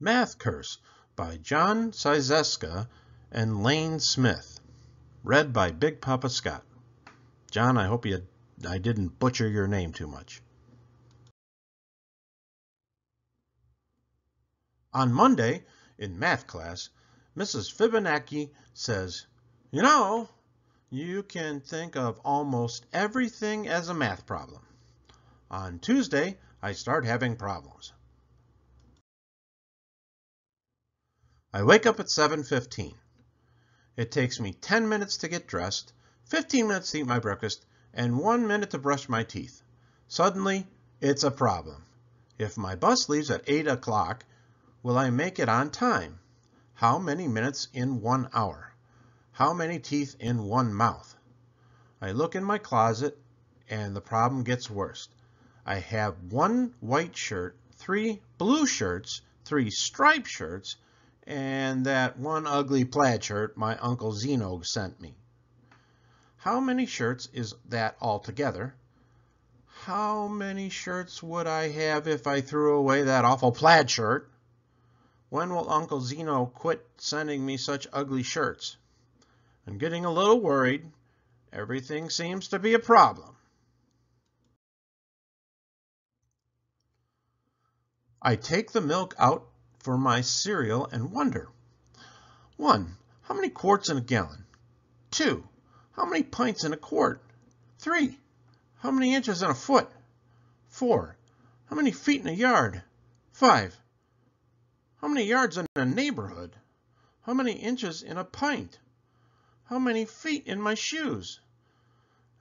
Math Curse by Jon Scieszka and Lane Smith. Read by Big Papa Scott. John, I hope I didn't butcher your name too much. On Monday, in math class, Mrs. Fibonacci says, "You know, you can think of almost everything as a math problem." On Tuesday, I start having problems. I wake up at 7:15. It takes me 10 minutes to get dressed, 15 minutes to eat my breakfast, and 1 minute to brush my teeth. Suddenly, it's a problem. If my bus leaves at 8 o'clock, will I make it on time? How many minutes in 1 hour? How many teeth in one mouth? I look in my closet, and the problem gets worse. I have 1 white shirt, 3 blue shirts, 3 striped shirts, and that 1 ugly plaid shirt my Uncle Zeno sent me. How many shirts is that altogether? How many shirts would I have if I threw away that awful plaid shirt? When will Uncle Zeno quit sending me such ugly shirts? I'm getting a little worried. Everything seems to be a problem. I take the milk out for my cereal and wonder. 1. How many quarts in a gallon? 2. How many pints in a quart? 3. How many inches in a foot? 4. How many feet in a yard? 5. How many yards in a neighborhood? How many inches in a pint? How many feet in my shoes?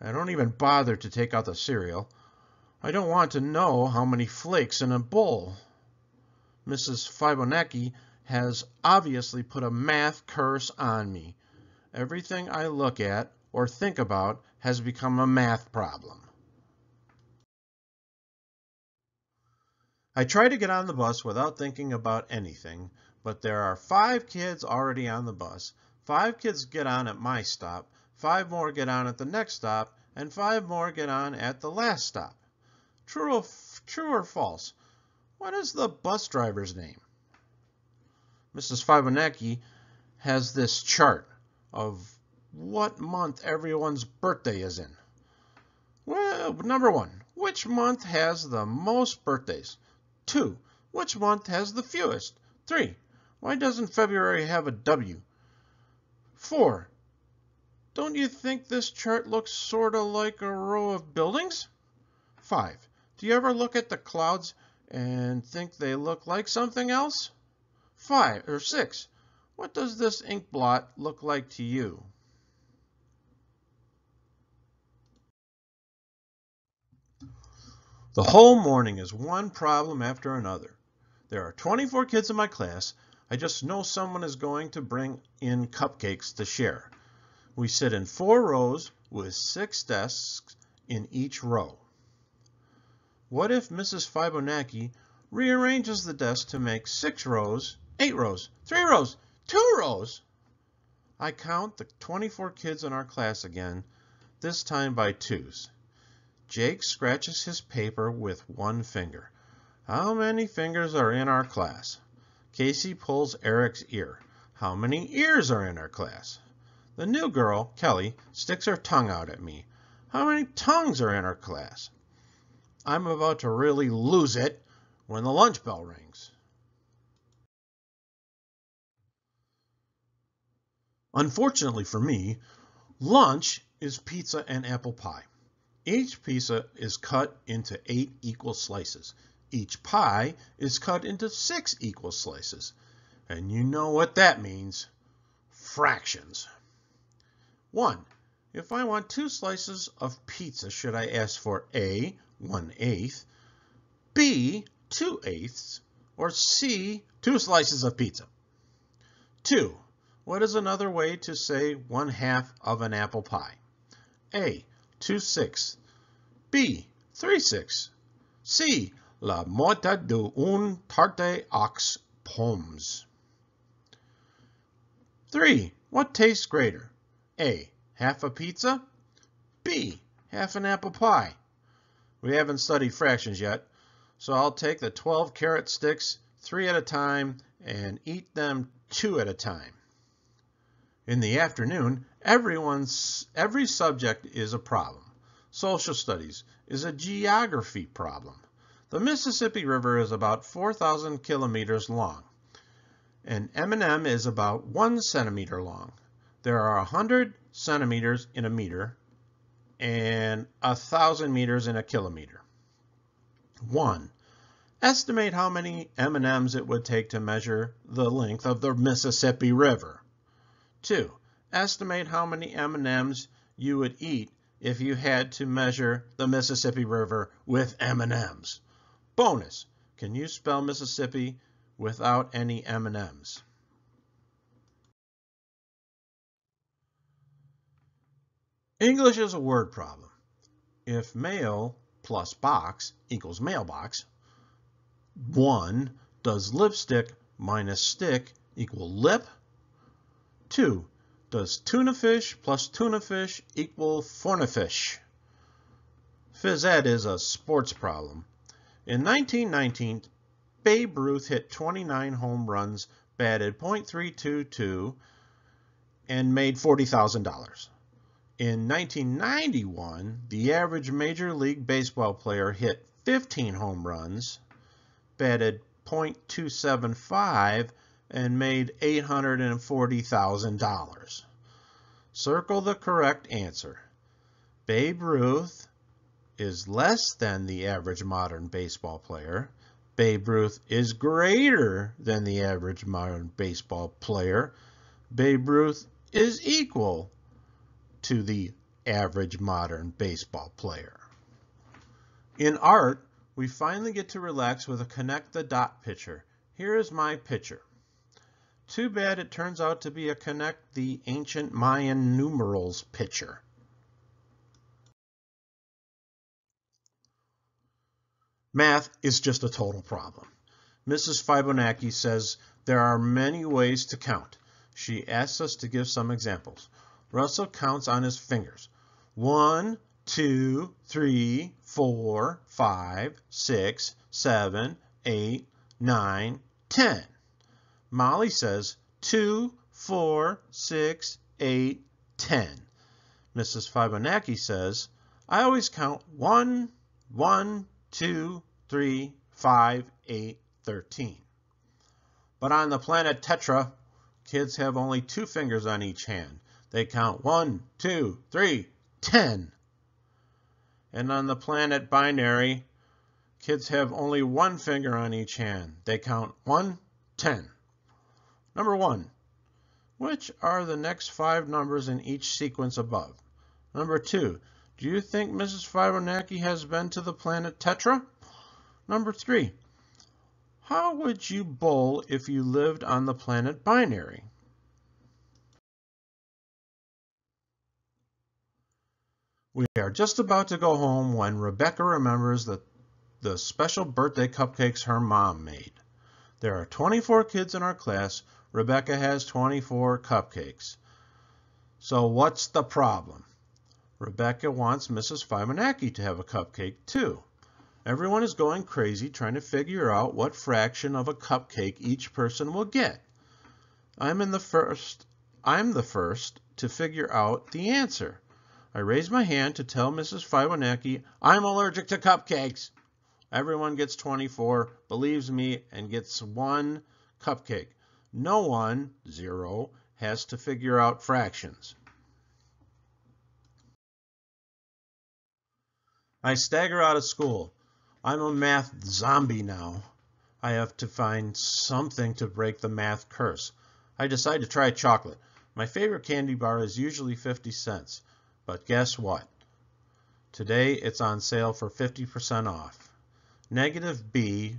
I don't even bother to take out the cereal. I don't want to know how many flakes in a bowl. Mrs. Fibonacci has obviously put a math curse on me. Everything I look at or think about has become a math problem. I try to get on the bus without thinking about anything, but there are 5 kids already on the bus. 5 kids get on at my stop, 5 more get on at the next stop, and 5 more get on at the last stop. True or false? What is the bus driver's name? Mrs. Fibonacci has this chart of what month everyone's birthday is in. Well, number 1, which month has the most birthdays? 2, which month has the fewest? 3, why doesn't February have a W? 4, don't you think this chart looks sort of like a row of buildings? 5, do you ever look at the clouds and think they look like something else? 6, what does this ink blot look like to you? The whole morning is one problem after another. There are 24 kids in my class. I just know someone is going to bring in cupcakes to share. We sit in 4 rows with 6 desks in each row. What if Mrs. Fibonacci rearranges the desk to make 6 rows, 8 rows, 3 rows, 2 rows? I count the 24 kids in our class again, this time by 2s. Jake scratches his paper with 1 finger. How many fingers are in our class? Casey pulls Eric's ear. How many ears are in our class? The new girl, Kelly, sticks her tongue out at me. How many tongues are in our class? I'm about to really lose it when the lunch bell rings. Unfortunately for me, lunch is pizza and apple pie. Each pizza is cut into 8 equal slices. Each pie is cut into 6 equal slices. And you know what that means. Fractions. 1. If I want 2 slices of pizza, should I ask for A, 1/8, B, 2/8, or C, 2 slices of pizza? 2. What is another way to say 1/2 of an apple pie? A, 2/6, B, 3/6, C, la moitié d'une tarte aux pommes. 3. What tastes greater? A, half a pizza, B, half an apple pie. We haven't studied fractions yet, so I'll take the 12 carrot sticks 3 at a time and eat them 2 at a time. In the afternoon, every subject is a problem. Social studies is a geography problem. The Mississippi River is about 4,000 kilometers long. An M&M is about 1 centimeter long. There are 100 centimeters in a meter and 1,000 meters in a kilometer. 1. Estimate how many M&Ms it would take to measure the length of the Mississippi River. 2. Estimate how many M&Ms you would eat if you had to measure the Mississippi River with M&Ms. Bonus. Can you spell Mississippi without any M&Ms? English is a word problem. If mail plus box equals mailbox, 1. Does lipstick minus stick equal lip? 2. Does tuna fish plus tuna fish equal fornifish? Phys ed is a sports problem. In 1919, Babe Ruth hit 29 home runs, batted .322, and made $40,000. In 1991, the average Major League Baseball player hit 15 home runs, batted .275, and made $840,000. Circle the correct answer. Babe Ruth is less than the average modern baseball player. Babe Ruth is greater than the average modern baseball player. Babe Ruth is equal to the average modern baseball player. In art, we finally get to relax with a connect the dot picture. Here is my picture. Too bad it turns out to be a connect the ancient Mayan numerals picture. Math is just a total problem. Mrs. Fibonacci says there are many ways to count. She asks us to give some examples. Russell counts on his fingers. 1, 2, 3, 4, 5, 6, 7, 8, 9, 10. Molly says 2, 4, 6, 8, 10. Mrs. Fibonacci says, I always count 1, 1, 2, 3, 5, 8, 13. But on the planet Tetra, kids have only 2 fingers on each hand. They count 1, 2, 3, 10. And on the planet Binary, kids have only 1 finger on each hand. They count 1, 10. Number 1. Which are the next 5 numbers in each sequence above? Number 2. Do you think Mrs. Fibonacci has been to the planet Tetra? Number 3. How would you bowl if you lived on the planet Binary? We are just about to go home when Rebecca remembers the special birthday cupcakes her mom made. There are 24 kids in our class. Rebecca has 24 cupcakes. So what's the problem? Rebecca wants Mrs. Fibonacci to have a cupcake too. Everyone is going crazy trying to figure out what fraction of a cupcake each person will get. I'm the first to figure out the answer. I raise my hand to tell Mrs. Fibonacci I'm allergic to cupcakes. Everyone gets 24, believes me, and gets 1 cupcake. No one, 0, has to figure out fractions. I stagger out of school. I'm a math zombie now. I have to find something to break the math curse. I decide to try chocolate. My favorite candy bar is usually 50 cents. But guess what? Today it's on sale for 50% off. Negative b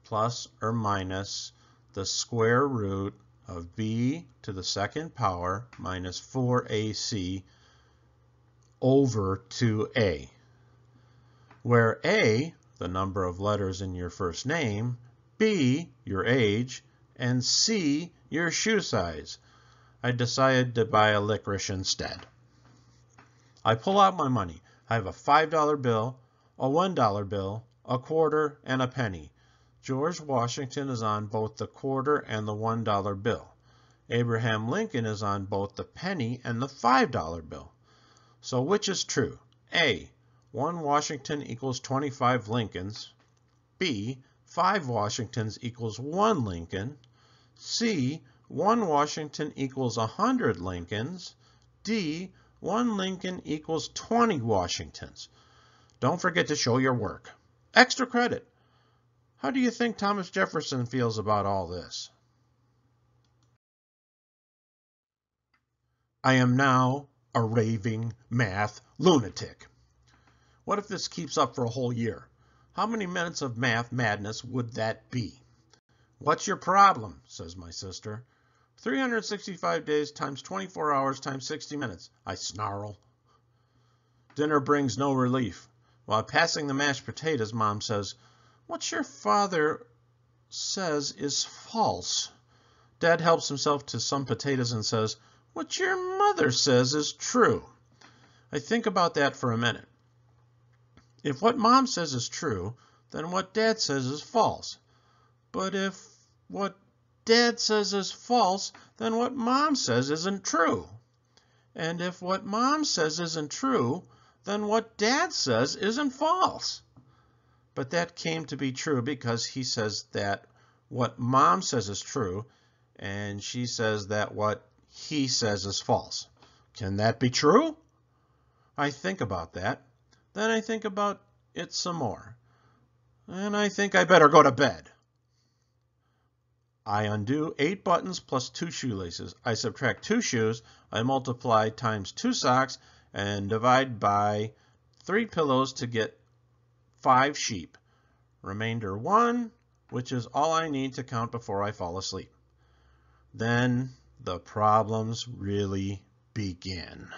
plus or minus the square root of b to the 2nd power minus 4ac over 2a, where a, the number of letters in your first name, b, your age, and c, your shoe size. I decided to buy a licorice instead. I pull out my money. I have a $5 bill, a $1 bill, a quarter, and a penny. George Washington is on both the quarter and the $1 bill. Abraham Lincoln is on both the penny and the $5 bill. So which is true? A. 1 Washington equals 25 Lincolns. B. 5 Washingtons equals 1 Lincoln. C. 1 Washington equals 100 Lincolns. D. 1 Lincoln equals 20 Washingtons. Don't forget to show your work. Extra credit. How do you think Thomas Jefferson feels about all this? I am now a raving math lunatic. What if this keeps up for a whole year? How many minutes of math madness would that be? What's your problem? Says my sister. 365 days times 24 hours times 60 minutes, I snarl. Dinner brings no relief. While passing the mashed potatoes, Mom says, "What your father says is false." Dad helps himself to some potatoes and says, "What your mother says is true." I think about that for a minute. If what Mom says is true, then what Dad says is false. But if what Dad says is false, then what Mom says isn't true. And if what Mom says isn't true, then what Dad says isn't false. But that came to be true because he says that what Mom says is true, and she says that what he says is false. Can that be true? I think about that. Then I think about it some more. And I think I better go to bed. I undo 8 buttons plus 2 shoelaces. I subtract 2 shoes. I multiply times 2 socks and divide by 3 pillows to get 5 sheep. Remainder 1, which is all I need to count before I fall asleep. Then the problems really begin.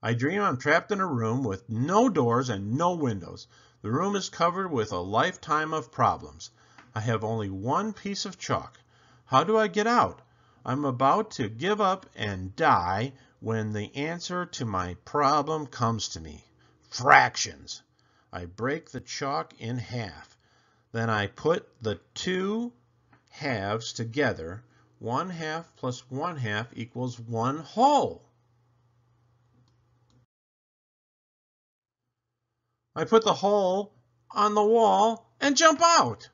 I dream I'm trapped in a room with no doors and no windows. The room is covered with a lifetime of problems. I have only one piece of chalk. How do I get out? I'm about to give up and die when the answer to my problem comes to me. Fractions. I break the chalk in half. Then I put the 2 halves together. 1/2 plus 1/2 equals 1 whole. I put the hole on the wall and jump out.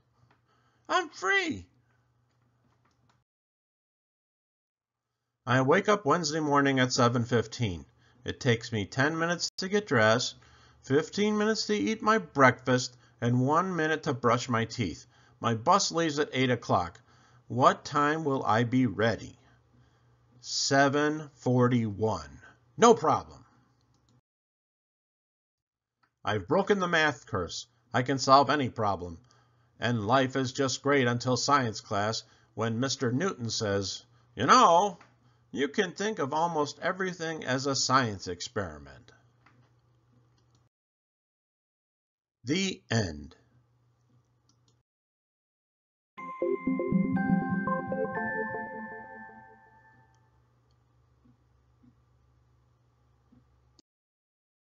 I'm free. I wake up Wednesday morning at 7:15. It takes me 10 minutes to get dressed, 15 minutes to eat my breakfast, and 1 minute to brush my teeth. My bus leaves at 8 o'clock. What time will I be ready? 7:41. No problem. I've broken the math curse. I can solve any problem. And life is just great until science class when Mr. Newton says, "You know, you can think of almost everything as a science experiment." The end.